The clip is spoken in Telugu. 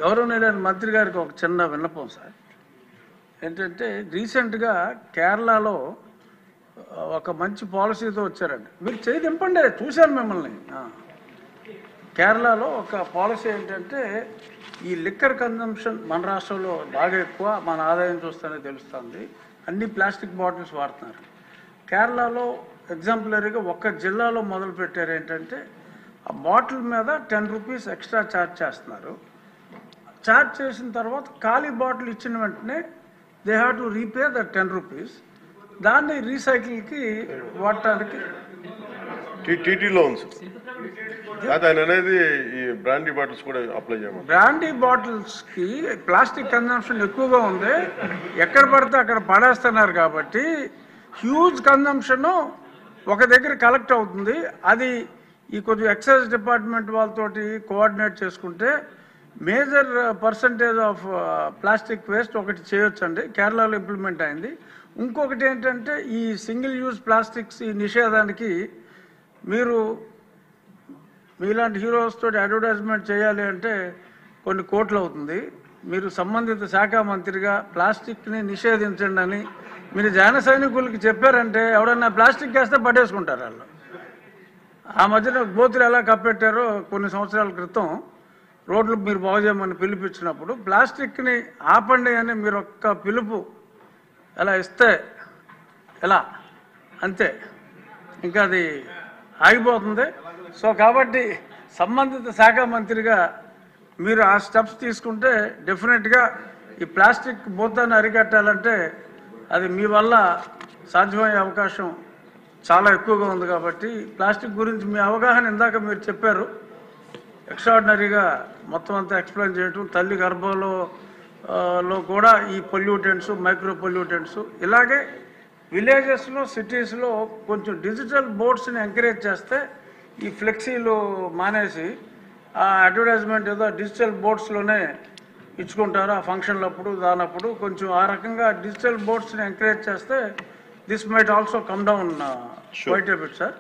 గౌరవనీయులైన మంత్రి గారికి ఒక చిన్న విన్నపం సార్. ఏంటంటే రీసెంట్గా కేరళలో ఒక మంచి పాలసీతో వచ్చారండి. మీరు చేయి దింపండి, చూశాను మిమ్మల్ని. కేరళలో ఒక పాలసీ ఏంటంటే ఈ లిక్కర్ కన్జంప్షన్ మన రాష్ట్రంలో బాగా ఎక్కువ, మన ఆదాయం చూస్తేనే తెలుస్తుంది. అన్ని ప్లాస్టిక్ బాటిల్స్ వాడుతున్నారు. కేరళలో ఎగ్జాంపులరీగా ఒక్క జిల్లాలో మొదలు పెట్టారు. ఏంటంటే ఆ బాటిల్ మీద 10 రూపీస్ ఎక్స్ట్రా ఛార్జ్ చేస్తున్నారు. ఛార్జ్ చేసిన తర్వాత ఖాళీ బాటిల్ ఇచ్చిన వెంటనే they have to repay the 10 rupees. దాన్ని రీసైకిల్కి వాడటానికి టీటీలో ఉంది. అనేది ఈ బ్రాండీ బాటిల్స్ కూడా అప్లై చేయమని. బ్రాండీ బాటిల్స్కి ప్లాస్టిక్ కన్జంప్షన్ ఎక్కువగా ఉంది. ఎక్కడ పడితే అక్కడ పడేస్తున్నారు కాబట్టి హ్యూజ్ కన్జంప్షను ఒక దగ్గర కలెక్ట్ అవుతుంది. అది ఈ కొంచెం ఎక్సైజ్ డిపార్ట్మెంట్ వాళ్ళతోటి కోఆర్డినేట్ చేసుకుంటే major percentage of plastic waste ఒకటి చేయొచ్చండి. కేరళలో ఇంప్లిమెంట్ అయింది. ఇంకొకటి ఏంటంటే ఈ సింగిల్ యూజ్ ప్లాస్టిక్స్ ఈ నిషేధానికి మీరు మీలాంటి హీరోస్ తోటి అడ్వర్టైజ్మెంట్ చేయాలి అంటే కొన్ని కోట్లు అవుతుంది. మీరు సంబంధిత శాఖ మంత్రిగా ప్లాస్టిక్ని నిషేధించండి అని మీరు జన సైనికులకి చెప్పారంటే ఎవడన్నా ప్లాస్టిక్ వేస్తే పట్టేసుకుంటారు వాళ్ళు. ఆ మధ్యన గోతులు ఎలా కప్పెట్టారో కొన్ని సంవత్సరాల క్రితం రోడ్లు మీరు బాగు చేయమని పిలిపించినప్పుడు ప్లాస్టిక్ని ఆపండి అని మీరు ఒక్క పిలుపు ఎలా ఇస్తే ఎలా అంతే, ఇంకా అది ఆగిపోతుంది. సో కాబట్టి సంబంధిత శాఖ మంత్రిగా మీరు ఆ స్టెప్స్ తీసుకుంటే డెఫినెట్గా ఈ ప్లాస్టిక్ భూతాన్ని అరికట్టాలంటే అది మీ వల్ల సాధ్యమయ్యే అవకాశం చాలా ఎక్కువగా ఉంది. కాబట్టి ప్లాస్టిక్ గురించి మీ అవగాహన ఇందాక మీరు చెప్పారు, ఎక్స్ట్రాడినరీగా మొత్తం అంతా ఎక్స్ప్లెయిన్ చేయటం. తల్లి గర్భంలో కూడా ఈ పొల్యూటెంట్స్, మైక్రో పొల్యూటెంట్స్, ఇలాగే విలేజెస్లో సిటీస్లో కొంచెం డిజిటల్ బోర్డ్స్ని ఎంకరేజ్ చేస్తే ఈ ఫ్లెక్సీలు మానేసి ఆ అడ్వర్టైజ్మెంట్ ఏదో డిజిటల్ బోర్డ్స్లోనే ఇచ్చుకుంటారు. ఆ ఫంక్షన్లప్పుడు దానప్పుడు కొంచెం ఆ రకంగా డిజిటల్ బోర్డ్స్ని ఎంకరేజ్ చేస్తే this might also come down quite a bit sir.